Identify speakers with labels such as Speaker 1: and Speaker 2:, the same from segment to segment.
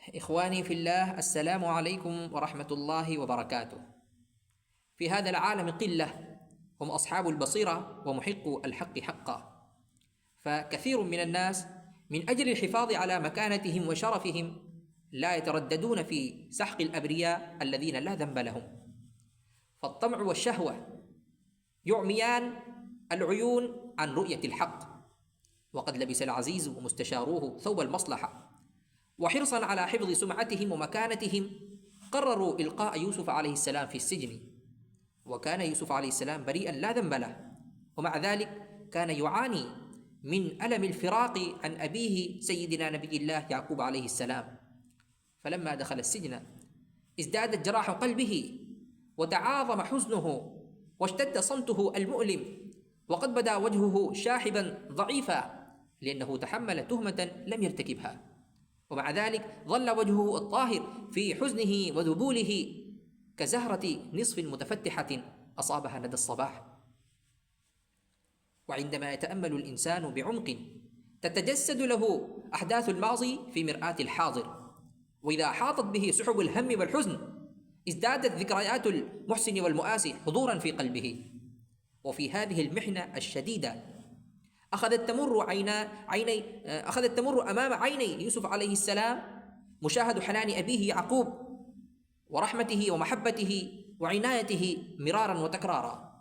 Speaker 1: إخواني في الله، السلام عليكم ورحمة الله وبركاته. في هذا العالم قلة هم أصحاب البصيرة ومحقو الحق حقا، فكثير من الناس من أجل الحفاظ على مكانتهم وشرفهم لا يترددون في سحق الأبرياء الذين لا ذنب لهم، فالطمع والشهوة يعميان العيون عن رؤية الحق، وقد لبس العزيز ومستشاروه ثوب المصلحة، وحرصا على حفظ سمعتهم ومكانتهم قرروا إلقاء يوسف عليه السلام في السجن. وكان يوسف عليه السلام بريئا لا ذنب له، ومع ذلك كان يعاني من ألم الفراق عن أبيه سيدنا نبي الله يعقوب عليه السلام. فلما دخل السجن ازدادت جراح قلبه وتعاظم حزنه واشتد صمته المؤلم، وقد بدا وجهه شاحبا ضعيفا لأنه تحمل تهمة لم يرتكبها، ومع ذلك ظل وجهه الطاهر في حزنه وذبوله كزهرة نصف متفتحة أصابها ندى الصباح. وعندما يتأمل الإنسان بعمق تتجسد له أحداث الماضي في مرآة الحاضر، وإذا أحاطت به سحب الهم والحزن ازدادت ذكريات المحسن والمؤاسي حضورا في قلبه. وفي هذه المحنة الشديدة أخذت تمر أمام عيني يوسف عليه السلام مشاهد حنان أبيه يعقوب ورحمته ومحبته وعنايته مرارا وتكرارا.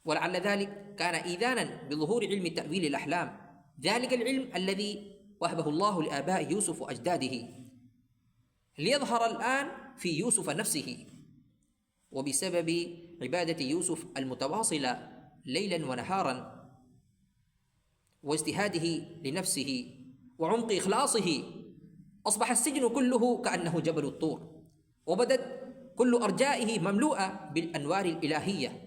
Speaker 1: ولعل ذلك كان إيذانا بظهور علم تأويل الأحلام، ذلك العلم الذي وهبه الله لآباء يوسف وأجداده، ليظهر الآن في يوسف نفسه، وبسبب عبادة يوسف المتواصلة ليلا ونهارا واجتهاده لنفسه وعمق إخلاصه أصبح السجن كله كأنه جبل الطور، وبدت كل أرجائه مملوءة بالأنوار الإلهية.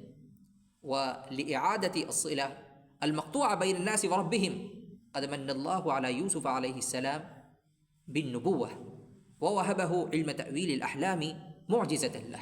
Speaker 1: ولإعادة الصلة المقطوعة بين الناس وربهم قد من الله على يوسف عليه السلام بالنبوة، ووهبه علم تأويل الأحلام معجزة له.